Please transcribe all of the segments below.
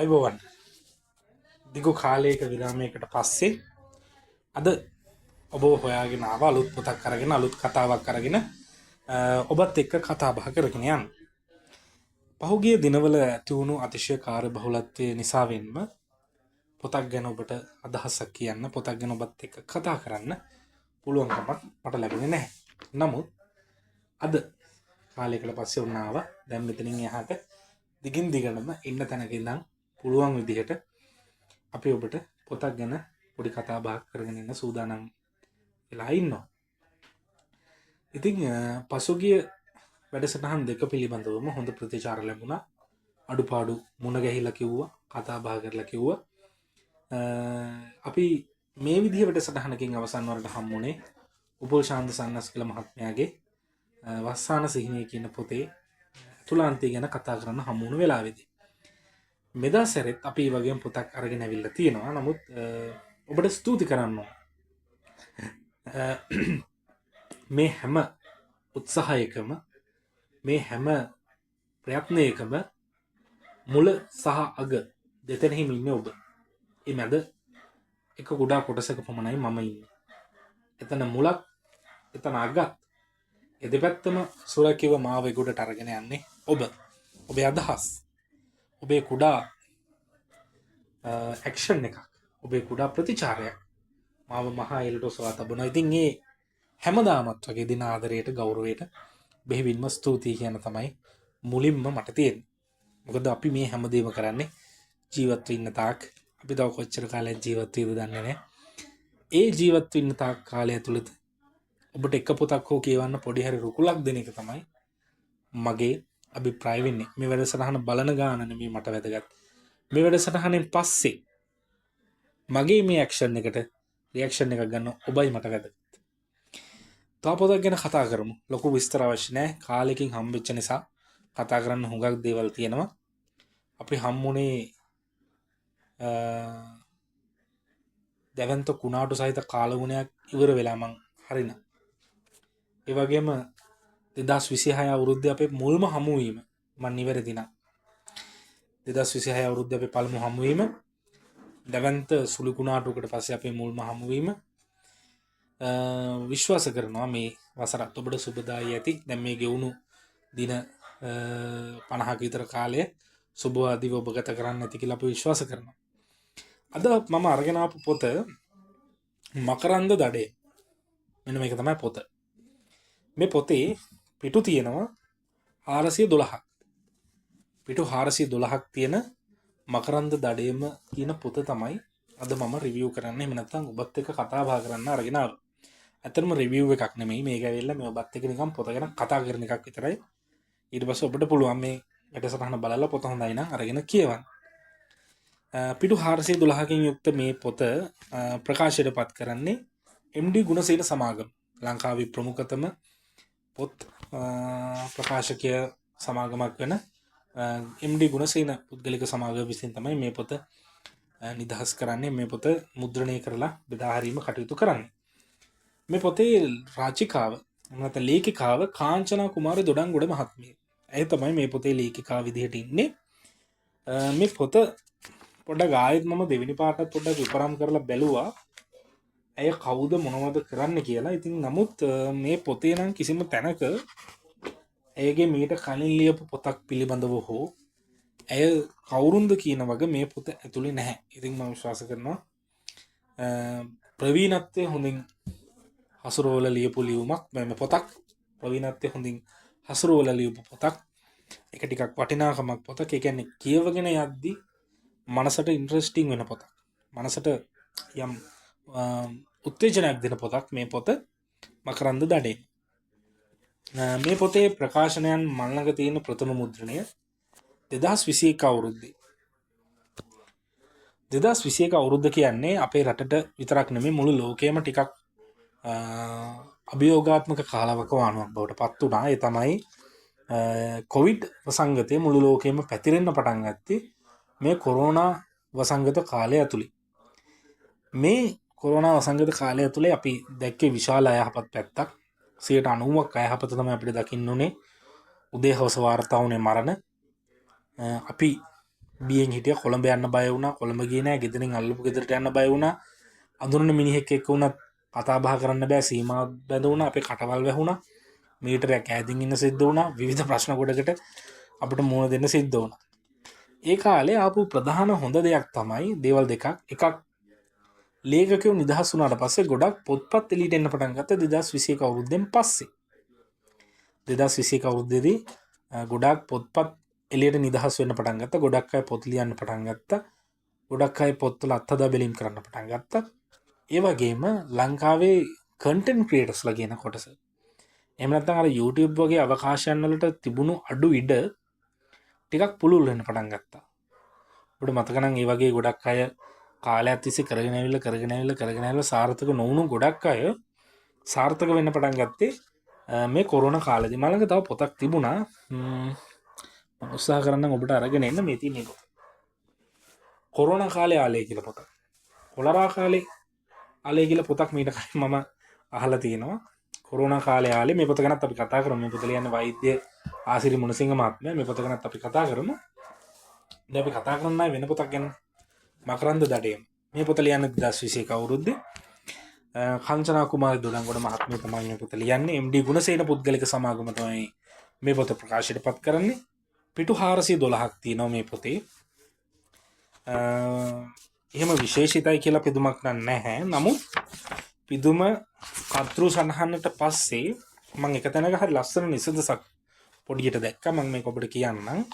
අයිබෝවන් දිගු කාලයක විරාමයකට පස්සේ අද ඔබ හොයාගෙන ආව අලුත් පොතක් අරගෙන අලුත් කතාවක් අරගෙන ඔබත් එක්ක කතා බහ කරගෙන යන්න. පහුගිය දිනවල ඇති වුණු අතිශය කාර්යබහුලත්වය නිසාවෙන්ම පොතක් ගැන ඔබට අදහසක් කියන්න, පොතක් ගැන ඔබත් එක්ක කතා කරන්න පුළුවන්කමක් මට ලැබුණේ නැහැ. නමුත් අද කාලයකට පස්සේ වුණ ආවා. දැන් මෙතනින් එහාට දිගින් දිගටම ඉන්න තැනක ඉඳන් පුළුවන් විදිහට අපි ඔබට පොතක් ගැන පොඩි කතා බහක් කරගෙන ඉන්න සූදානම් වෙලා ඉන්නවා. ඉතින් පසුගිය වැඩසටහන් දෙක පිළිබඳවම හොඳ ප්‍රතිචාර ලැබුණා. අඩුපාඩු මුණ ගැහිලා කිව්වා, කතා බහ කරලා කිව්වා. අපි මේ විදිහ වැඩසටහනකින් අවසන් වරට හම්බුනේ උපුල් ශාන්ත සන්නස්කල මහත්මයාගේ වස්සාන සිහිනය කියන පොතේ තුලාන්තය ගැන කතා කරන්න හම්බුණු වෙලාවේදී. මෙදා සැරෙත් අපි වගේම පොතක් අරගෙන ඇවිල්ලා තියෙනවා. නමුත් ඔබට ස්තුති කරන්න ඕන. මේ හැම උත්සාහයකම, මේ හැම ප්‍රයත්නයකම මුල සහ අග දෙතැනෙහිම ඉන්නේ ඔබ. මේ මැද එක කුඩා කොටසක පමණයි මම ඉන්නේ. එතන මුලක්, එතන අගත්, ඒ දෙපැත්තම සුරකිව මාව ගොඩට අරගෙන යන්නේ ඔබ. ඔබේ අදහස්, ඔබේ කුඩා ඇක්ෂන් එකක්, ඔබේ කුඩා ප්‍රතිචාරයක් මාව මහා එලට ඔසවා තබනවා. ඉතින් ඒ හැමදාමත් වගේ දින ආදරයට, ගෞරවයට බෙහෙවින්ම ස්තුතියි කියන තමයි මුලින්ම මට තියෙන්නේ. මොකද අපි මේ හැමදේම කරන්නේ ජීවත් වෙන්න තාක්. අපි තව කොච්චර කාලයක් ජීවත් වෙයිද දන්නේ නැහැ. ඒ ජීවත් වෙන්න තාක් කාලය තුලද ඔබට එක පොතක් හෝ කියවන්න පොඩි හරි රුකුලක් දෙන එක තමයි මගේ අභිප්‍රාය වෙන්නේ. මේ වැඩසටහන බලන ගාන නෙමෙයි මට වැදගත්. මේ වැඩසටහනෙන් පස්සේ මගේ මේ ඇක්ෂන් එකට රියැක්ෂන් එකක් ගන්න ඔබයි මට වැදගත්. තව පොතක් ගැන කතා කරමු. ලොකු විස්තර අවශ්‍ය නැහැ. කාලෙකින් හම්බෙච්ච නිසා කතා කරන්න හුඟක් දේවල් තියෙනවා. අපි හම්බුනේ දැවැන්ත කුණාටු සහිත කාලගුණයක් ඉවර වෙලා මං හරින. ඒ වගේම 2026 අවුරුද්දේ අපේ මුල්ම හමුවීම මම නිවැරදි නම් 2026 අවුරුද්දේ අපේ පළමු හමුවීම දැවැන්ත සුළු කුණාටුවකට පස්සේ අපේ මුල්ම හමුවීම. විශ්වාස කරනවා මේ වසරත් ඔබට සුබදායි ඇති. දැන් මේ ගෙවුණු දින 50ක විතර කාලය සුබවාදීව ඔබ ගත කරන්න ඇති කියලා අපි විශ්වාස කරනවා. අද මම අරගෙන ආපු පොත මකරන්ද දඩේ. මෙන්න මේක තමයි පොත. මේ පොතේ පිටු තියෙනවා 412ක්. පිටු 412ක් තියෙන මකරන්ද දඩේම කියන පොත තමයි අද මම රිවිව් කරන්න. එහෙම නැත්නම් ඔබත් එක්ක කතා බහ කරන්න අරගෙන ආවා. ඇත්තටම රිවිව් එකක් නෙමෙයි මේක ඇවිල්ලා මේ ඔබත් එක්ක නිකන් පොත ගැන කතා කරන එකක් විතරයි. ඊට පස්සේ ඔබට පුළුවන් මේ වැඩසටහන බලලා පොත හොඳයි නම් අරගෙන කියවන්න. පිටු 412කින් යුක්ත මේ පොත ප්‍රකාශයට පත් කරන්නේ MD ගුණසේන සමාගම. ලංකාවේ ප්‍රමුඛතම පොත් ප්‍රකාශකය සමාගමක් වෙන MD ගුණසේන පුද්ගලික සමාගම විසින් තමයි මේ පොත නිදහස් කරන්නේ. මේ පොත මුද්‍රණය කරලා බෙදා හැරීම කටයුතු කරන්නේ. මේ පොතේ රචිකාව නැත්නම් ලේඛිකාව කාංචනා කුමාර දොඩන්ගොඩ මහත්මිය. ඇය තමයි මේ පොතේ ලේඛිකාව විදිහට ඉන්නේ. මේ පොත පොඩ්ඩක් ආයෙත් මම දෙවෙනි පාටත් පොඩ්ඩක් විපරම් කරලා බැලුවා. ඇය කවුද මොනවද කරන්න කියලා. ඉතින් නමුත් මේ පොතේ නම් කිසිම තැනක ඇයගේ මීට කලින් ලියපු පොතක් පිළිබඳව හෝ ඇය කවුරුන්ද කියන වගේ මේ පොත ඇතුලේ නැහැ. ඉතින් මම විශ්වාස කරනවා ප්‍රවීණත්වයේ හොඳින් හසුරුවල ලියපු ලියුමක් මේ පොතක්. ප්‍රවීණත්වයේ හොඳින් හසුරුවල ලියපු පොතක්. ඒක ටිකක් වටිනාකමක් පොතක්. ඒ කියන්නේ කියවගෙන යද්දී මනසට ඉන්ට්‍රෙස්ටිං වෙන පොතක්. මනසට යම් උත්තේජනයක් දෙන පොතක් මේ පොත මකරන්ද දඩේ. මේ පොතේ ප්‍රකාශනයන් මල් ළඟ තියෙන ප්‍රථම මුද්‍රණය 2021 අවුරුද්දේ. 2021 අවුරුද්ද කියන්නේ අපේ රටට විතරක් නෙමෙයි මුළු ලෝකෙම ටිකක් අභියෝගාත්මක කාලවකවානුවක් බවට පත් වුණා. ඒ තමයි කොවිඩ් වසංගතය මුළු ලෝකෙම පැතිරෙන්න පටන් ගත්තේ මේ කොරෝනා වසංගත කාලය ඇතුළේ. මේ කොරෝනා වසංගත කාලය ඇතුළේ අපි දැක්කේ විශාල අයහපත් පැත්තක්. 90%ක් අයහපත තමයි අපිට දකින්න උනේ. උදේ හවස වාර්තා වුණේ මරණ. අපි බියෙන් හිටිය. කොළඹ යන්න බය වුණා. කොළඹ ගියේ නෑ. ගෙදරින් අල්ලපු ගෙදරට යන්න බය වුණා. අඳුරන මිනිහෙක් එක්ක වුණත් කතා බහ කරන්න බෑ. සීමා බැඳ වුණා. අපේ කටවල් වැහුණා. මීටරයක් ඈතින් ඉන්න සිද්ධ වුණා. විවිධ ප්‍රශ්න ගොඩකට අපිට මුහුණ දෙන්න සිද්ධ වුණා. ඒ කාලේ ආපු ප්‍රධාන හොඳ දෙයක් තමයි දේවල් දෙකක්. එකක් ලේඛකයෝ නිදහස් වුණාට පස්සේ ගොඩක් පොත්පත් එළියට එන්න පටන් ගත්තා 2021 අවුරුද්දෙන් පස්සේ. 2021 අවුරුද්දේදී ගොඩක් පොත්පත් එළියට නිදහස් වෙන්න පටන් ගත්තා. ගොඩක් අය පොත් ලියන්න පටන් ගත්තා. ගොඩක් අය පොත්වල අත්හදා බැලීම් කරන්න පටන් ගත්තා. ඒ වගේම ලංකාවේ කන්ටෙන්ට් ක්‍රියේටර්ස්ලා කියන කොටස. එහෙම නැත්නම් අර YouTube වගේ අවකාශයන් වලට තිබුණු අඩු ඉඩ ටිකක් පුළුල් වෙන්න පටන් ගත්තා. ඔබට මතක නම් ඒ වගේ ගොඩක් අය කාලයක් තිස්සේ කරගෙන ඇවිල්ලා සාර්ථක නොවුණු ගොඩක් අය සාර්ථක වෙන්න පටන් ගත්තේ මේ කොරෝනා කාලෙදී. මම ළඟ තව පොතක් තිබුණා. උත්සාහ කරන්න ඔබට අරගෙන එන්න මේ තියෙන පොත. කොරෝනා කාලේ ආලේ කියලා පොතක්. කොලරා කාලේ ආලේ කියලා පොතක් මීට කලින් මම අහලා තියෙනවා. කොරෝනා කාලේ ආලේ මේ පොත ගැනත් අපි කතා කරමු. මේ පොත ලියන්නේ වෛද්‍ය ආසිරි මුණසිංහ මහත්මයා. මේ පොත ගැනත් අපි කතා කරමු. දැන් අපි කතා කරන්නේ වෙන පොතක් ගැන. මකරන්ද දඩයම. මේ පොත ලියන්නේ 2021 අවුරුද්දේ. කංචනා කුමාරි දොඩංගොඩ මහත්මිය තමයි මේ පොත ලියන්නේ. MD ගුණසේන පුද්ගලික සමාගම තමයි මේ පොත ප්‍රකාශයට පත් කරන්නේ. පිටු 412ක් තියෙනවා මේ පොතේ. එහෙම විශේෂිතයි කියලා පිදුමක් නැහැ. නමුත් පිදුම කර්තෘ සඳහනට පස්සේ මම එක තැනක හරි ලස්සන නිසඳසක් පොඩියට දැක්කා. මම මේක ඔබට කියන්නම්.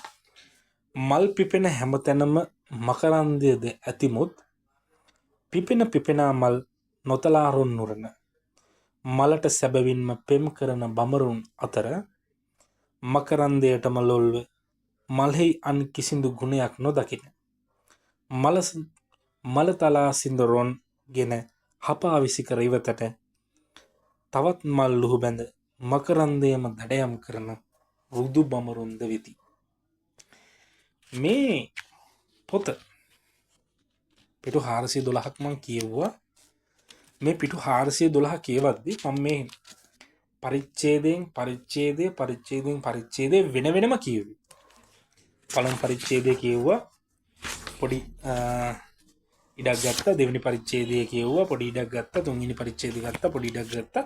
මල් පිපෙන හැමතැනම මකරන්දයද ඇතිමුත් පිපෙන මල් නොතලා රුන් නුරන මලට සැබවින්ම පෙම් කරන බමරුන් අතර මකරන්දයටම ලොල්ව මල්හි අන් කිසිදු ගුණයක් නොදකින මල තලා සිඳරොන් ගෙන හපා විසි කර ඉවතට තවත් මල් ලුහු බැඳ මකරන්දයම දඩයම් කරන රුදු බමරුන්ද වෙති. මේ පොත පිටු 412ක් මම කියවුවා. මේ පිටු 412 කියවද්දි මම මේ පරිච්ඡේදයෙන් වෙන වෙනම කියුවේ. පළමු පරිච්ඡේදය කියවුවා පොඩි ඉඩක් ගත්තා. දෙවෙනි පරිච්ඡේදය කියවුවා පොඩි ඉඩක් ගත්තා. තුන්වෙනි පරිච්ඡේදය ගත්තා පොඩි ඉඩක් ගත්තා.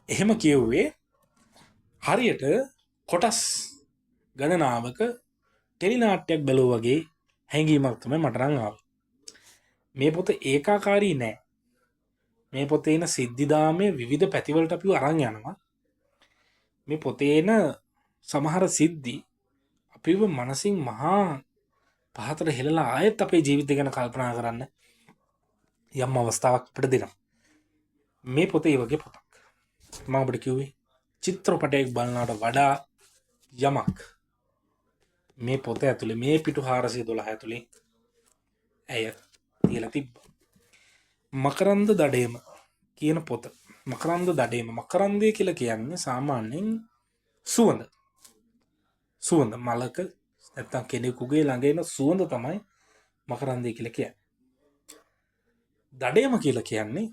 එහෙම කියුවේ හරියට කොටස් ගණනාවක ටෙලි නාට්‍යයක් බැලුවා වගේ හැඟීමක් තමයි මට නම් ආවේ. මේ පොත ඒකාකාරී නෑ. මේ පොතේ එන සිද්ධිදාමයේ විවිධ පැතිවලට අපිව අරන් යනවා. මේ පොතේ එන සමහර සිද්ධි අපිව මනසින් මහා පහතට හෙළලා ආයෙත් අපේ ජීවිතය ගැන කල්පනා කරන්න යම් අවස්ථාවක් අපිට දෙනවා. මේ පොතේ වගේ පොතක්. මම ඔබට කිව්වේ චිත්‍රපටයක් බලනවට වඩා යමක් මේ පොත ඇතුලේ මේ පිටු 412 ඇතුලේ ඇය තියලා තිබ්බා. මකරන්ද දඩයම කියන පොත. මකරන්ද දඩයම. මකරන්දය කියලා කියන්නේ සාමාන්‍යයෙන් සුවඳ මලක නැත්තම් කෙනෙකුගේ ළඟ එන සුවඳ තමයි මකරන්දය කියලා කියන්නේ. දඩයම කියලා කියන්නේ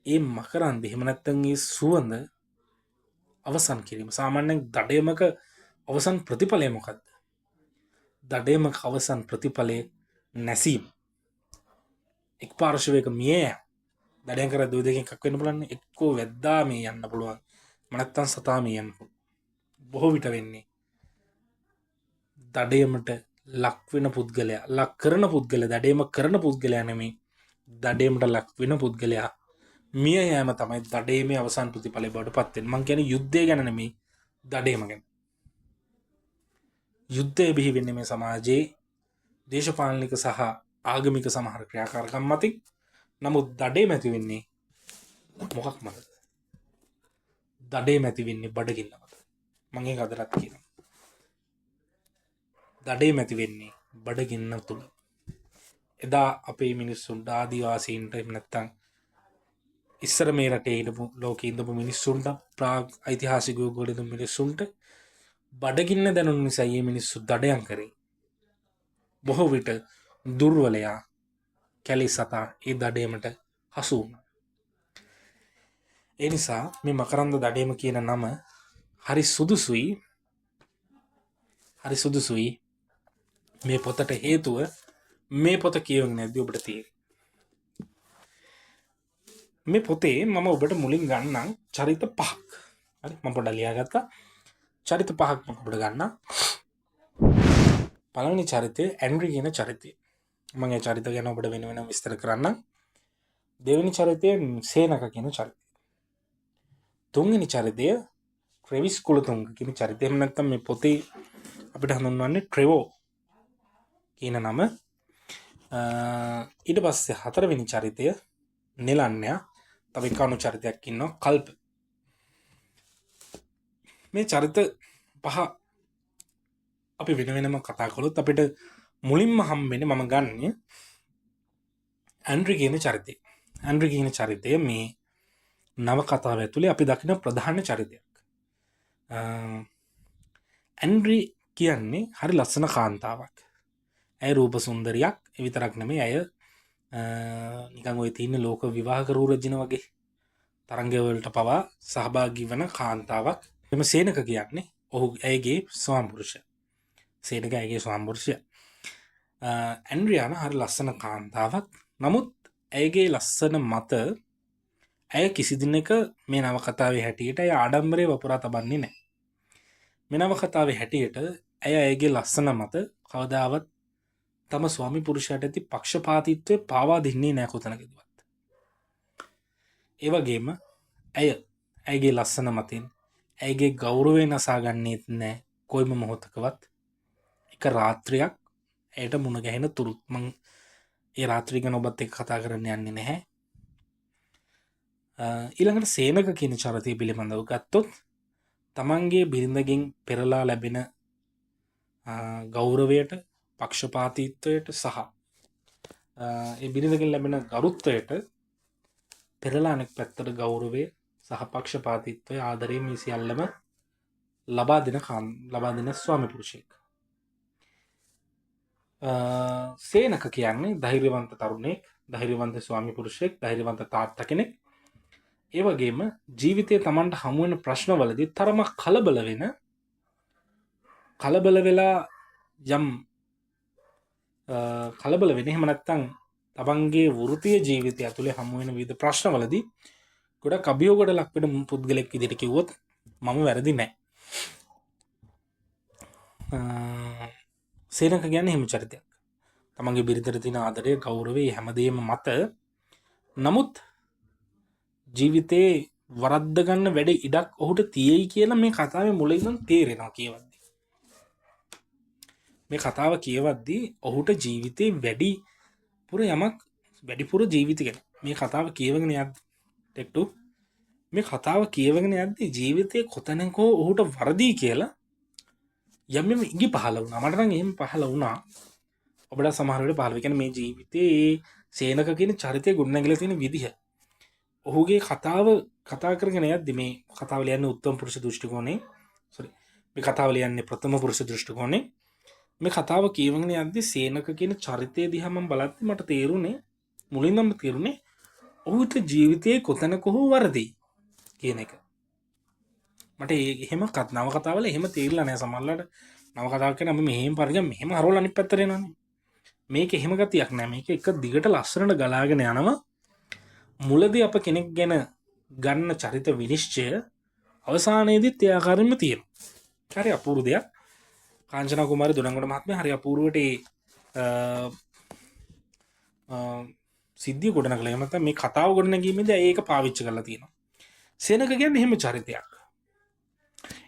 ඒ මකරන්දය එහෙම නැත්තම් ඒ සුවඳ අවසන් කිරීම. සාමාන්‍යයෙන් දඩයමක අවසන් ප්‍රතිඵලය මොකද්ද? දඩයමක අවසන් ප්‍රතිඵලය නැසීම. එක් පාර්ශවයක මිය දඩයම් කර දෙක එකක් වෙන්න පුළුවන්. එක්කෝ වැද්දා මේ යන්න පුළුවන්. නැත්තම් සතා මේ යන්න පුළුවන්. බොහෝ විට වෙන්නේ දඩයමට ලක් වෙන පුද්ගලයා, ලක් කරන පුද්ගලයා, දඩයම කරන පුද්ගලයා නෙමෙයි. දඩයමට ලක් වෙන පුද්ගලයා මිය යෑම තමයි දඩයමේ අවසන් ප්‍රතිඵලය බවට පත් වෙන්නේ. මං කියන්නේ යුද්ධය ගැන නෙමෙයි, දඩයම ගැන. යුද්ධය බිහි වෙන්නේ මේ සමාජයේ දේශපාලනික සහ ආගමික සමහර ක්‍රියාකාරකම් මතින්. නමුත් දඩේම ඇති වෙන්නේ මොකක් මතද? දඩේම ඇති වෙන්නේ බඩගින්න මත. මම ඒක අදටත් කියනවා. දඩේම ඇති වෙන්නේ බඩගින්න තුල. එදා අපේ මිනිස්සුන්ට ආදිවාසීන්ට එහෙම නැත්තම් ඉස්සර මේ රටේ හිටපු ලෝකේ ඉඳපු මිනිස්සුන්ට ප්‍රාග් ඓතිහාසික යුගවල ඉඳපු මිනිස්සුන්ට බඩගින්න දැනුන නිසා මේ මිනිස්සු දඩයම් කරේ. බොහෝ විට දුර්වලයා කැලි සතා ඒ දඩයමට හසු වුණා. ඒ නිසා මේ මකරන්ද දඩයම කියන නම හරි සුදුසුයි මේ පොතට හේතුව මේ පොත කියවගෙන නැද්දි ඔබට තේරෙයි. මේ පොතේ මම ඔබට මුලින් ගන්නම් චරිත 5ක්. හරි මම පොඩ්ඩක් ලියාගත්තා. චරිත 5ක් මම ඔබට ගන්නම්. පළවෙනි චරිතය ඇන්ඩ්‍රි කියන චරිතය. මම ඒ චරිත ගැන ඔබට වෙන වෙනම විස්තර කරන්නම්. දෙවෙනි චරිතය සේනක කියන චරිතය. තුන්වෙනි චරිතය ට්‍රෙවිස් කුලතුංග කියන චරිතය. එහෙම නැත්නම් මේ පොතේ අපිට හඳුන්වන්නේ ට්‍රෙවෝ කියන නම. ඊට පස්සේ හතරවෙනි චරිතය නිලන්යා. තව එක අනුචරිතයක් ඉන්නවා කල්ප. මේ චරිත පහ අපි වෙන වෙනම කතා කළොත් අපිට මුලින්ම හම්බෙන්නේ මම ගන්නේ ඇන්ඩ්‍රි කියන චරිතය. ඇන්ඩ්‍රි කියන චරිතය මේ නවකතාව ඇතුලේ අපි දකින ප්‍රධාන චරිතයක්. ඇන්ඩ්‍රි කියන්නේ හරි ලස්සන කාන්තාවක්. ඇය රූප සුන්දරියක්. ඒ විතරක් නෙමෙයි ඇය නිකන් ඔය තියෙන ලෝක විවාහක රූරජින වගේ තරංගවලට පවා සහභාගී වන කාන්තාවක්. එම සේනක කියන්නේ ඔහු ඇයගේ ස්වාමිපුරුෂයා. සේනක ඇයගේ ස්වාමිපුරුෂයා. ඇන්ඩ්‍රියාන හරි ලස්සන කාන්තාවක්. නමුත් ඇයගේ ලස්සන මත ඇය කිසි දිනක මේ නවකතාවේ හැටියට ඇය ආඩම්බරේ වපුරා තබන්නේ නැහැ. මේ නවකතාවේ හැටියට ඇය ඇයගේ ලස්සන මත කවදාවත් තම ස්වාමි පුරුෂයාට ඇති පක්ෂපාතීත්වය පාවා දෙන්නේ නැහැ කොතනකදවත්. ඒ වගේම ඇය ඇයගේ ලස්සන මතින් ඇයගේ ගෞරවය නසා ගන්නෙත් නැහැ කොයිම මොහොතකවත්. එක රාත්‍රියක් ඇයට මුණ ගැහෙන තුරුත් මං ඒ රාත්‍රී ගැන ඔබත් එක්ක කතා කරන්න යන්නේ නැහැ. ඊළඟට සේනක කියන චරිතය පිළිබඳව ගත්තොත් තමන්ගේ බිරිඳගෙන් පෙරලා ලැබෙන ගෞරවයට පක්ෂපාතීත්වයට සහ ඒ බිරිඳගෙන් ලැබෙන ගරුත්වයට පෙරලා අනෙක් පැත්තට ගෞරවය සහ පක්ෂපාතීත්වය ආදරය මේ සියල්ලම ලබා දෙන ස්වාමි පුරුෂයෙක්. සේනක කියන්නේ ධෛර්යවන්ත තරුණයෙක්, ධෛර්යවන්ත ස්වාමි පුරුෂයෙක්, ධෛර්යවන්ත තාත්තා කෙනෙක්. ඒ වගේම ජීවිතයේ Tamanට හමු වෙන ප්‍රශ්නවලදී තරමක් කලබල වෙලා යම් කලබල වෙන්නේ. එහෙම නැත්නම් තමන්ගේ වෘත්තීය ජීවිතය ඇතුලේ හමු වෙන විවිධ ප්‍රශ්නවලදී ගොඩක් අභියෝගකට ලක් වෙන පුද්ගලෙක් විදිහට කිව්වොත් මම වැරදි නැහැ. සේනක කියන්නේ එහෙම චරිතයක්. තමන්ගේ බිරිඳට තියෙන ආදරය, ගෞරවය හැමදේම මත නමුත් ජීවිතේ වරද්ද ගන්න වැඩ ඉඩක් ඔහුට තියෙයි කියලා මේ කතාවේ මුල ඉඳන් තේරෙනවා කියවද්දී. මේ කතාව කියවද්දී ඔහුට ජීවිතේ වැඩිපුර ජීවිත ගැන මේ කතාව කියවගෙන යද්දී මේ කතාව කියවගෙන යද්දී ජීවිතේ කොතැනකෝ ඔහුට වරදී කියලා යම් ඉඟි පහළ වුණා. මට නම් එහෙම පහළ වුණා. ඔබට සමහර වෙලාවට පහළ වෙ කියන්නේ මේ ජීවිතේ සේනක කියන චරිතය ගොඩනැගිලා තියෙන විදිහ. ඔහුගේ කතාව කතා කරගෙන යද්දී මේ කතාව ලියන්නේ උත්තම පුරුෂ දෘෂ්ටි කෝණේ. මේ කතාව ලියන්නේ ප්‍රථම පුරුෂ දෘෂ්ටි කෝණේ. මේ කතාව කියවගෙන යද්දී සේනක කියන චරිතය දිහා මම බලද්දී මට තේරුනේ මුලින්ම තේරුනේ ඔහුට ජීවිතයේ කොතැනක හෝ වරදී කියන එක. මට එහෙම නව කතාවල එහෙම තේරිලා නැහැ. සමහරවිට නව කතාවක් කියන අපි මෙහෙම පරිගම මෙහෙම හරවලා අනිත් පැත්තට එනවනේ. මේක එහෙම ගතියක් නැහැ. මේක එක දිගට ලස්සනට ගලාගෙන යනවා. මුලදී අප කෙනෙක් ගැන ගන්න චරිත විනිශ්චය අවසානයේදීත් ඒ ආකාරයෙන්ම තියෙනවා. හරි අපූර්ව දෙයක්. කාංචනා කුමාරි දොඩංගොඩ මහත්මයා හරි අපූර්වට සිද්ධිය ගොඩනගලා එහෙම නැත්නම් මේ කතාව ගොඩනගීමේදී ඒක පාවිච්චි කරලා තියෙනවා. සේනක කියන්නේ එහෙම චරිතයක්.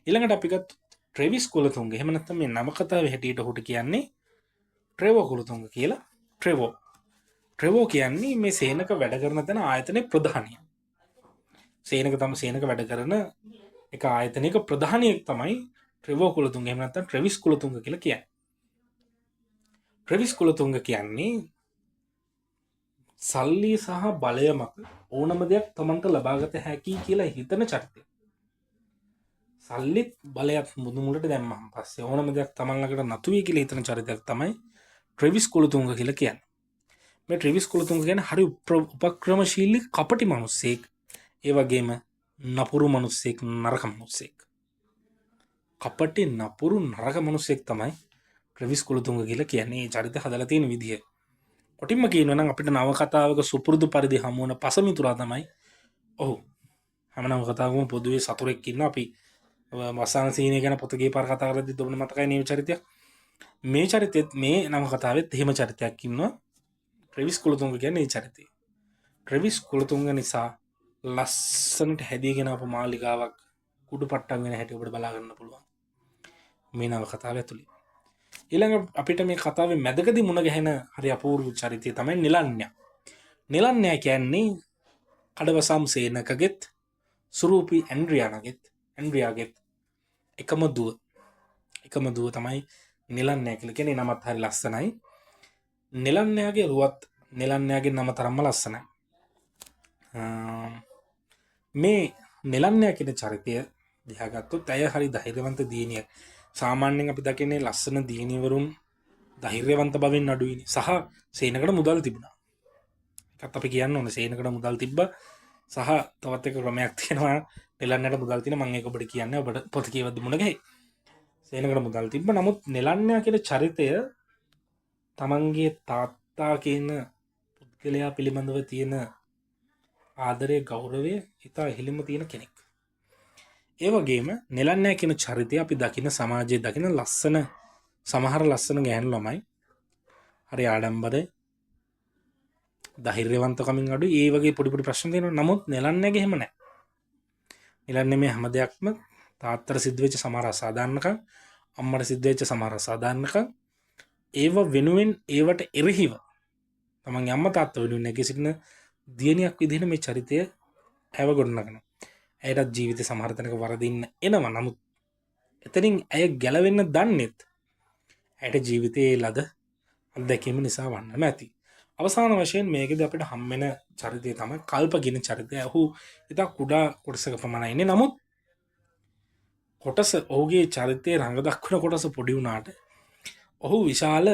ඊළඟට අපි ගත්ත ට්‍රෙවිස් කුලතුංග. එහෙම නැත්නම් මේ නවකතාවේ හැටියට ඔහුට කියන්නේ ට්‍රෙවෝ කුලතුංග කියලා. ට්‍රෙවෝ කියන්නේ මේ සේනක වැඩ කරන තැන ආයතනයේ ප්‍රධානියා. සේනක වැඩ කරන එක ආයතනයක ප්‍රධානියෙක් තමයි ට්‍රෙවෝ කුලතුංග. එහෙම නැත්නම් ට්‍රෙවිස් කුලතුංග කියලා කියන්නේ. ට්‍රෙවිස් කුලතුංග කියන්නේ සල්ලි සහ බලය මත ඕනම දෙයක් තමන්ට ලබාගත හැකි කියලා හිතන චරිතය. සල්ලිත් බලයක් මුදුමුලට දැම්මම පස්සේ ඕනම දෙයක් තමන් ළඟට නතු වෙයි කියලා හිතන චරිතයක් තමයි ට්‍රෙවිස් කුලතුංග කියලා කියන්නේ. මේ ට්‍රෙවිස් කුලතුංග කියන්නේ හරි උපක්‍රමශීලී කපටි මිනිස්සෙක්. ඒ වගේම නපුරු මිනිස්සෙක්, නරක මිනිස්සෙක්. කපටි නපුරු නරක මිනිස්සෙක් තමයි ට්‍රෙවිස් කුලතුංග කියලා කියන්නේ ඒ චරිත හදලා තියෙන විදිය. කොටින්ම කියනවා නම් අපිට නවකතාවක සුපුරුදු පරිදි හමු වන පසමිතුරා තමයි ඔහු. හැම නවකතාවකම පොදුවේ සතුරෙක් ඉන්නවා. අපි වසාන සීනය ගැන පොතේ පාර කතා කරද්දි ඔබට මතකයි මේ චරිතය. මේ චරිතෙත් මේ නවකතාවෙත් එහෙම චරිතයක් ඉන්නවා. ට්‍රෙවිස් කුලතුංග කියන්නේ ඒ චරිතය. ට්‍රෙවිස් කුලතුංග නිසා ලස්සනට හැදීගෙන අප මාලිගාවක් කුඩු පට්ටම් වෙන හැටි ඔබට බලා ගන්න පුළුවන් මේ නවකතාව ඇතුළේ. ඊළඟ අපිට මේ කතාවේ මැදකදී මුණ ගැහෙන හරි අපූර්ව චරිතය තමයි නිලන්‍යා. නිලන්‍යා කියන්නේ කඩවසම් සේනකගෙත් සුරූපී ඇන්ඩ්‍රියාගෙත් එකම දුව තමයි නිලන්‍යා කියලා කියන්නේ. නමත් හරි ලස්සනයි. නිලන්‍යාගේ රුවත් නිලන්‍යාගේ නම තරම්ම ලස්සනයි. මේ නිලන්‍යා කියන චරිතය දිහා ගත්තොත් ඇය හරි ධෛර්යවන්ත දියණියක්. සාමාන්‍යයෙන් අපි දකින්නේ ලස්සන දියණිවරුන් ධෛර්යවන්ත බවෙන් අඩුයිනේ. සහ සේනකට මුදල් තිබුණා. ඒකත් අපි කියන්න ඕනේ සේනකට මුදල් තිබ්බා. සහ තවත් එක ක්‍රමයක් තියෙනවා නිලන්‍යාට මුදල් තියෙන. මම ඒක ඔබට කියන්නේ ඔබට පොත කියවද්දි මුණ ගැහි. සේනකට මුදල් තිබ්බා. නමුත් නිලන්‍යා කියන චරිතය තමන්ගේ තාත්තා කියන පුද්ගලයා පිළිබඳව තියෙන ආදරය ගෞරවය ඉතා ඉහළින්ම තියෙන කෙනෙක්. ඒ වගේම නිලන්‍යා කියන චරිතය අපි දකින සමාජයේ දකින ලස්සන සමහර ලස්සන ගෑනු ළමයි හරි ආඩම්බරයි ධෛර්යවන්තකමින් අඩුයි. ඒ වගේ පොඩි පොඩි ප්‍රශ්න තියෙනවා. නමුත් නිලන්‍යාගේ එහෙම නැහැ. නිලන්‍යා මේ හැම දෙයක්ම තාත්තට සිද්ධ වෙච්ච සමහර අසාධාරණකම්, අම්මට සිද්ධ වෙච්ච සමහර අසාධාරණකම් ඒව වෙනුවෙන් ඒවට එරෙහිව තමන්ගේ අම්මා තාත්තා වෙනුවෙන් නැගී සිටින දියණියක් විදිහට මේ චරිතය හැව ගොඩනගනවා. ඇයටත් ජීවිතේ සමහර තැනක වරදින්න එනවා. නමුත් එතනින් ඇය ගැලවෙන්න දන්නෙත් ඇයට ජීවිතයේ ලද අත්දැකීම නිසා වන්නම ඇති. අවසාන වශයෙන් මේකෙදි අපිට හම්බෙන චරිතය තමයි කල්පගින චරිතය. ඔහු ඉතා කුඩා කොටසක පමණයි ඉන්නේ. නමුත් කොටස ඔහුගේ චරිතයේ රඟ දක්වන කොටස පොඩි වුණාට ඔහු විශාල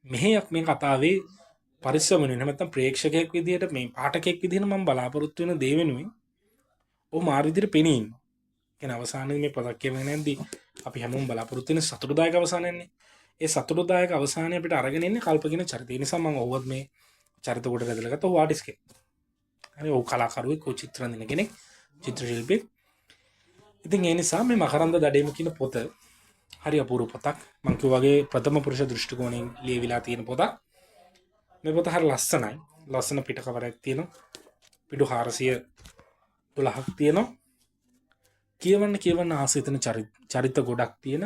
මෙහෙයක් මේ කතාවේ පරිස්සම වෙනුවෙන් නැත්නම් ප්‍රේක්ෂකයෙක් විදිහට මේ පාඨකයෙක් විදිහට මම බලාපොරොත්තු වෙන දේ වෙනුවෙන් ඔහු මාර විදිහට පෙනී ඉන්නවා. කියන්නේ අවසානයේ මේ පොතක් කියවගෙන යද්දී අපි හැමෝම බලාපොරොත්තු වෙන සතුටුදායක අවසානයන්නේ. ඒ සතුටුදායක අවසානය අපිට අරගෙන ඉන්නේ කල්පගින චරිතය. ඒ නිසා මම ඔහුවත් මේ චරිත කොට ඇදලා ගත්තා. ඔහු ආටිස්ට් කෙනෙක්. හරි ඔහු කලාකරුවෙක්, ඔහු චිත්‍ර අඳින කෙනෙක්, චිත්‍ර ශිල්පියෙක්. ඉතින් ඒ නිසා මේ මකරන්ද දඩේම කියන පොත හරි අපූර්ව පොතක්. මම කිව්වා වගේ ප්‍රථම පුරුෂ දෘෂ්ටි කෝණයෙන් ලියවිලා තියෙන පොතක්. මේ පොත හරි ලස්සනයි. ලස්සන පිට කවරයක් තියෙනවා. පිටු 412ක් තියෙනවා. කියවන්න ආස හිතෙන චරිත ගොඩක් තියෙන.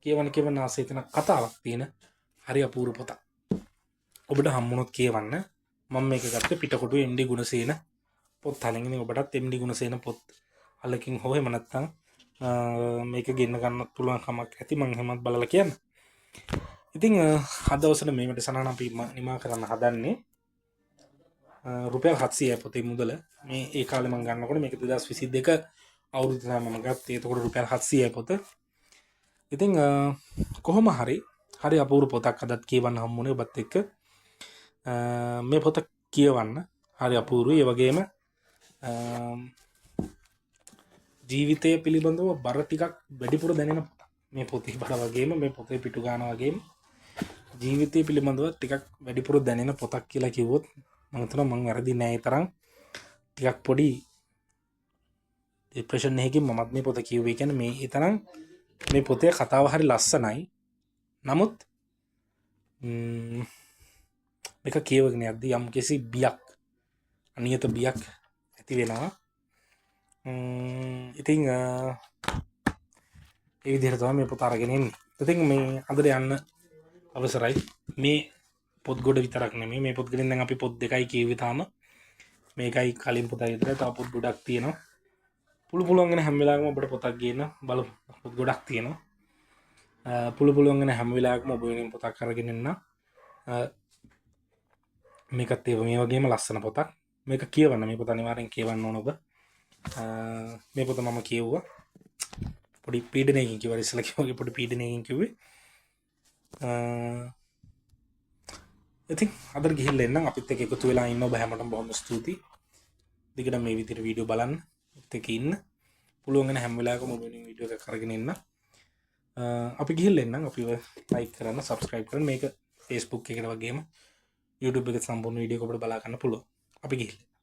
කියවන්න ආස හිතෙන කතාවක් තියෙන හරි අපූර්ව පොතක්. ඔබට හම්බුනොත් කියවන්න. මම මේක ගත්තේ පිටකොටුවේ එම්.ඩී. ගුණසේන පොත් අලකින්. ඔබටත් එම්.ඩී. ගුණසේන පොත් අලකින් හෝ එහෙම නැත්නම් මේක ගෙන්න ගන්නත් පුළුවන් කමක් ඇති. මම එහෙමත් බලලා කියන්න. ඉතින් අද දවසට මේ වැඩසටහන අපි නිමා කරන්න හදන්නේ රුපියල් 700යි පොතේ මුදල. මේ ඒ කාලේ මම ගන්නකොට මේක 2022 අවුරුද්ද තමයි මම ගත්තේ. එතකොට රුපියල් 700යි පොත. ඉතින් කොහොම හරි අපූර්ව පොතක් අදත් කියවන්න හම්බුනේ ඔබත් එක්ක. මේ පොත කියවන්න හරි අපූර්වයි. ඒ වගේම ජීවිතය පිළිබඳව බර ටිකක් වැඩිපුර දැනෙන පොතක්. මේ පොතේ බර වගේම මේ පොතේ පිටු ගාන වගේම ජීවිතය පිළිබඳව ටිකක් වැඩිපුර දැනෙන පොතක් කියලා කිව්වොත් මම හිතනවා මම වැරදි නෑ. ඒ තරම් ටිකක් පොඩි ડિප්‍රෙෂන් එකකින් මමත් මේ පොත කිව්වේ. කියන්නේ මේ ඒ තරම් මේ පොතේ කතාව හරි ලස්සනයි. නමුත් මේක කියවගෙන යද්දී යම් කිසි බියක්, අනියත බියක් ඇති වෙනවා. ඉතින් ඒ විදිහට තමයි මේ පොත අරගෙන ඉන්නේ. ඉතින් මේ අදට යන්න අවසරයි. මේ පොත් ගොඩ විතරක් නෙමෙයි. මේ පොත් ගලින් දැන් අපි පොත් දෙකයි කියුවේ තාම. මේකයි කලින් පොතයි විතරයි. තව පොත් ගොඩක් තියෙනවා. පුළුවන් වෙන හැම වෙලාවෙම ඔබට පොතක් ගේන්න බලමු. පොත් ගොඩක් තියෙනවා. පුළුවන් වෙන හැම වෙලාවකම ඔබ වෙනින් පොතක් අරගෙන එන්න. මේකත් ඒ වගේම ලස්සන පොතක්. මේක කියවන්න. මේ පොත අනිවාර්යෙන් කියවන්න ඕන ඔබ. මේ පොත මම කියවුවා. පොඩි පීඩනයකින් කිව්වා. ඉස්සලා කිව්වා පොඩි පීඩනයකින් කිව්වේ. ඉතින් අදට ගිහිල්ලා එන්නම්. අපිත් එක්ක එකතු වෙලා ඉන්න ඔබ හැමෝටම බොහොම ස්තුතියි. දිගට මේ විදිහට වීඩියෝ බලන්න. ඒත් එක්ක ඉන්න. පුළුවන් වෙන හැම වෙලාවකම ඔබ වෙනින් වීඩියෝ එකක් අරගෙන එන්න. අපි ගිහිල්ලා එන්නම්. අපිව ලයික් කරන්න, සබ්ස්ක්‍රයිබ් කරන්න. මේක Facebook එකට වගේම YouTube එකේ සම්පූර්ණ වීඩියෝ එක ඔබට බලා ගන්න පුළුවන්. අපි ගිහිල්ලා